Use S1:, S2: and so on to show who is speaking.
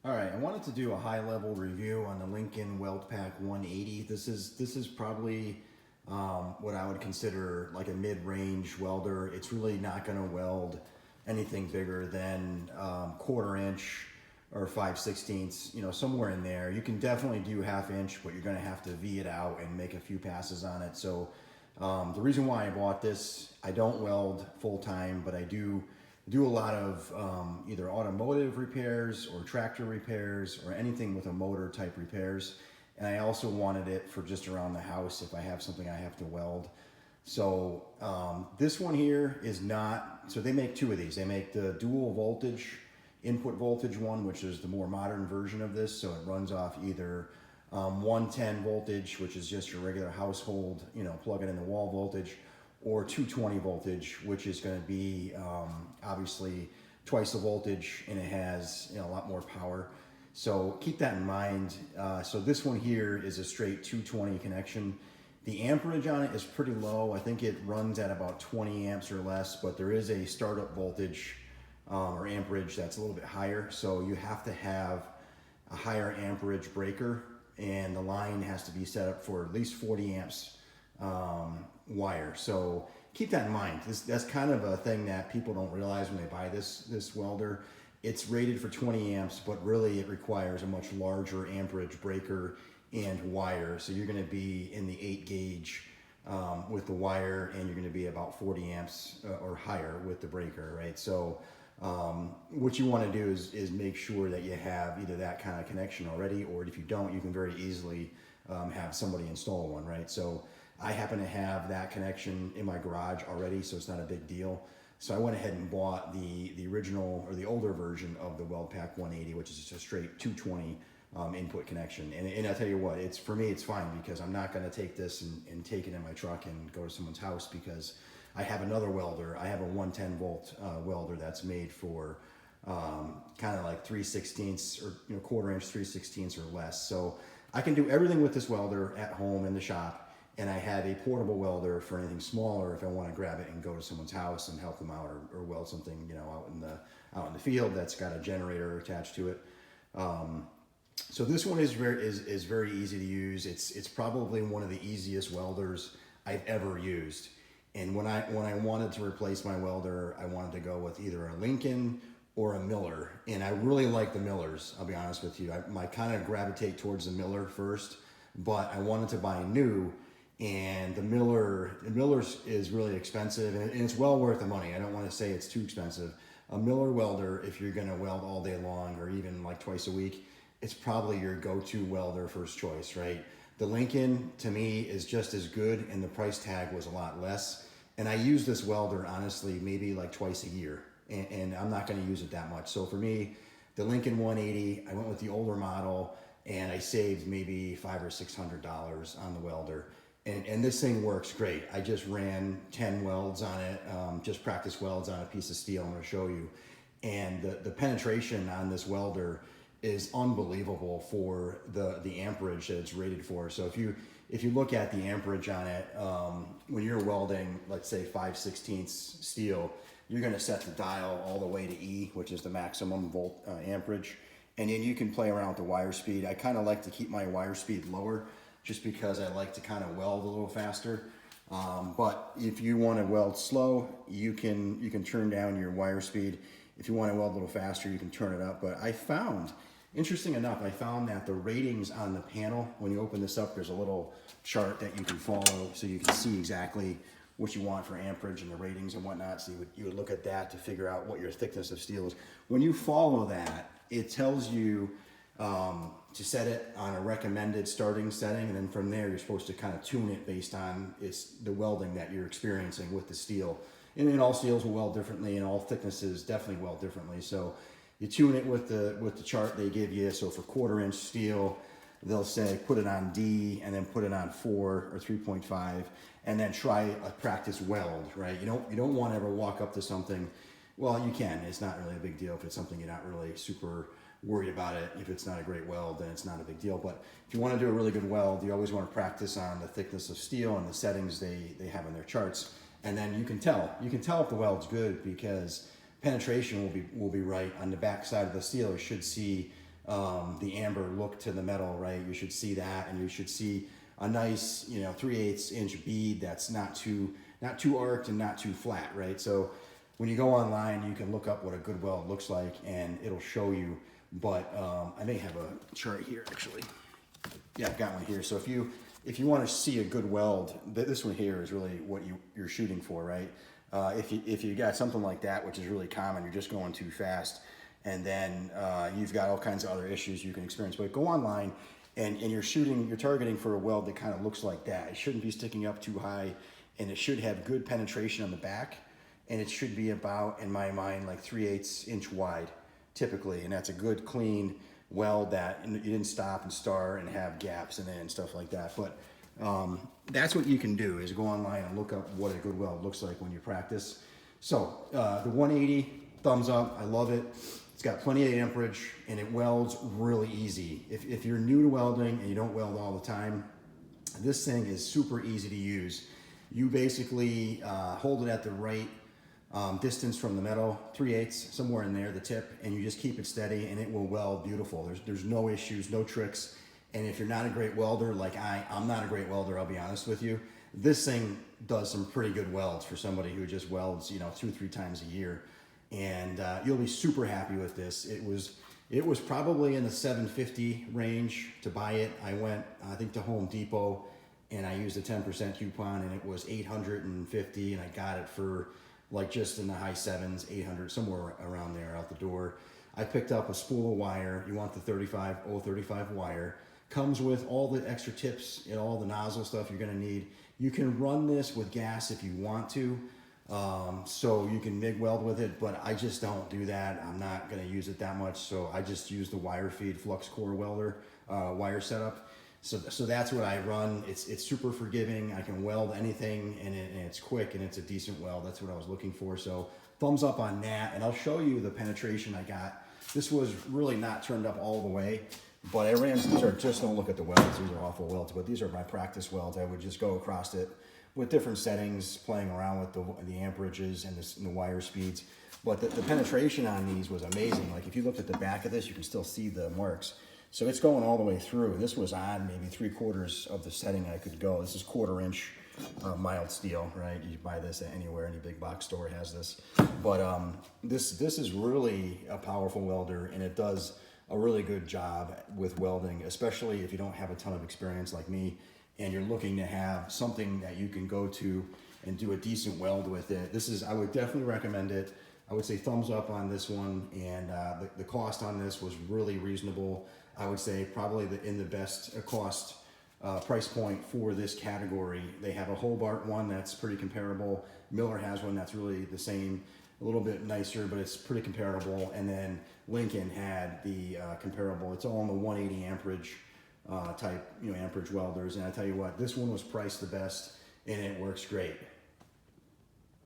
S1: All right, I wanted to do a high-level review on the Lincoln Weld Pack 180. This is probably what I would consider like a mid-range welder. It's really not going to weld anything bigger than quarter inch or 5/16, somewhere in there. You can definitely do half inch, but you're going to have to V it out and make a few passes on it. So the reason why I bought this, I don't weld full-time, but I do a lot of either automotive repairs or tractor repairs or anything with a motor type repairs. And I also wanted it for just around the house if I have something I have to weld. So this one here is not, so they make two of these. They make the dual voltage, input voltage one, which is the more modern version of this. So it runs off either 110 voltage, which is just your regular household, plug it in the wall voltage, or 220 voltage, which is going to be obviously twice the voltage, and it has a lot more power. So keep that in mind. So this one here is a straight 220 connection. The amperage on it is pretty low. I think it runs at about 20 amps or less, but there is a startup voltage or amperage that's a little bit higher. So you have to have a higher amperage breaker, and the line has to be set up for at least 40 amps wire. So keep that in mind. That's kind of a thing that people don't realize when they buy this welder. It's rated for 20 amps, but really it requires a much larger amperage breaker and wire. So you're going to be in the 8 gauge with the wire, and you're going to be about 40 amps or higher with the breaker, right? So what you want to do is make sure that you have either that kind of connection already, or if you don't, you can very easily have somebody install one, right? So I happen to have that connection in my garage already, so it's not a big deal. So I went ahead and bought the original or the older version of the Weld Pack 180, which is just a straight 220 input connection. And I'll tell you what, for me it's fine, because I'm not going to take this and take it in my truck and go to someone's house, because I have another welder. I have a 110 volt welder that's made for kind of like 3/16 or quarter inch 3/16 or less. So I can do everything with this welder at home in the shop. And I have a portable welder for anything smaller if I want to grab it and go to someone's house and help them out, or weld something, out in the field that's got a generator attached to it. So this one is very easy to use. It's probably one of the easiest welders I've ever used. And when I wanted to replace my welder, I wanted to go with either a Lincoln or a Miller. And I really like the Millers, I'll be honest with you. I kind of gravitate towards the Miller first, but I wanted to buy new. And the Miller's is really expensive, and it's well worth the money. I don't want to say it's too expensive. A Miller welder, if you're going to weld all day long or even like twice a week, it's probably your go-to welder first choice, right? The Lincoln, to me, is just as good, and the price tag was a lot less. And I use this welder, honestly, maybe like twice a year, and I'm not going to use it that much. So for me, the Lincoln 180, I went with the older model, and I saved maybe $500 or $600 on the welder. And this thing works great. I just ran 10 welds on it, just practice welds on a piece of steel. I'm going to show you. And the penetration on this welder is unbelievable for the amperage that it's rated for. So if you look at the amperage on it, when you're welding, let's say 5/16 steel, you're going to set the dial all the way to E, which is the maximum volt amperage. And then you can play around with the wire speed. I kind of like to keep my wire speed lower, just because I like to kind of weld a little faster. But if you want to weld slow, you can turn down your wire speed. If you want to weld a little faster, you can turn it up. But interesting enough, I found that the ratings on the panel, when you open this up, there's a little chart that you can follow, so you can see exactly what you want for amperage and the ratings and whatnot. So you would look at that to figure out what your thickness of steel is. When you follow that, it tells you to set it on a recommended starting setting, and then from there you're supposed to kind of tune it based on the welding that you're experiencing with the steel. And then all steels will weld differently, and all thicknesses definitely weld differently. So you tune it with the chart they give you. So for quarter inch steel, they'll say put it on D, and then put it on 4 or 3.5, and then try a practice weld, right? You don't want to ever walk up to something. Well, you can. It's not really a big deal if it's something you're not really super worried about it. If it's not a great weld, then it's not a big deal. But if you want to do a really good weld, you always want to practice on the thickness of steel and the settings they have in their charts. And then you can tell if the weld's good, because penetration will be right. On the back side of the steel, you should see the amber look to the metal, right? You should see that, and you should see a nice, 3/8 inch bead that's not too arced and not too flat, right? So when you go online, you can look up what a good weld looks like, and it'll show you. But I may have a chart here actually. Yeah, I've got one here. So if you want to see a good weld, this one here is really what you're shooting for, right? If you got something like that, which is really common, you're just going too fast, and then you've got all kinds of other issues you can experience. But go online, and you're targeting for a weld that kind of looks like that. It shouldn't be sticking up too high, and it should have good penetration on the back, and it should be about, in my mind, like 3/8 inch wide, typically, and that's a good, clean weld that you didn't stop and star and have gaps in it and stuff like that. But that's what you can do, is go online and look up what a good weld looks like when you practice. So the 180, thumbs up. I love it. It's got plenty of amperage, and it welds really easy. If you're new to welding and you don't weld all the time, this thing is super easy to use. You basically hold it at the right distance from the metal, 3/8, somewhere in there, the tip, and you just keep it steady, and it will weld beautiful. There's no issues, no tricks. And if you're not a great welder, like I'm not a great welder, I'll be honest with you, this thing does some pretty good welds for somebody who just welds, 2-3 times a year. And you'll be super happy with this. It was probably in the $750 range to buy it. I went, I think, to Home Depot, and I used a 10% coupon, and it was $850, and I got it for like just in the high sevens, 800, somewhere around there out the door. I picked up a spool of wire. You want the 035 wire. Comes with all the extra tips and all the nozzle stuff you're gonna need. You can run this with gas if you want to, so you can MIG weld with it, but I just don't do that. I'm not gonna use it that much, so I just use the wire feed flux core welder wire setup. So that's what I run. It's super forgiving. I can weld anything, and it's quick, and it's a decent weld. That's what I was looking for. So thumbs up on that, and I'll show you the penetration I got. This was really not turned up all the way, but just don't look at the welds. These are awful welds, but these are my practice welds. I would just go across it with different settings, playing around with the amperages and the wire speeds. But the penetration on these was amazing. Like if you looked at the back of this, you can still see the marks. So it's going all the way through. This was on maybe 3/4 of the setting I could go. This is 1/4 inch mild steel, right? You buy this at anywhere, any big box store has this. But this is really a powerful welder, and it does a really good job with welding, especially if you don't have a ton of experience like me, and you're looking to have something that you can go to and do a decent weld with it. I would definitely recommend it. I would say thumbs up on this one, and the cost on this was really reasonable. I would say probably in the best cost price point for this category. They have a Hobart one that's pretty comparable. Miller has one that's really the same, a little bit nicer, but it's pretty comparable. And then Lincoln had the comparable. It's all in the 180 amperage type, amperage welders. And I tell you what, this one was priced the best, and it works great.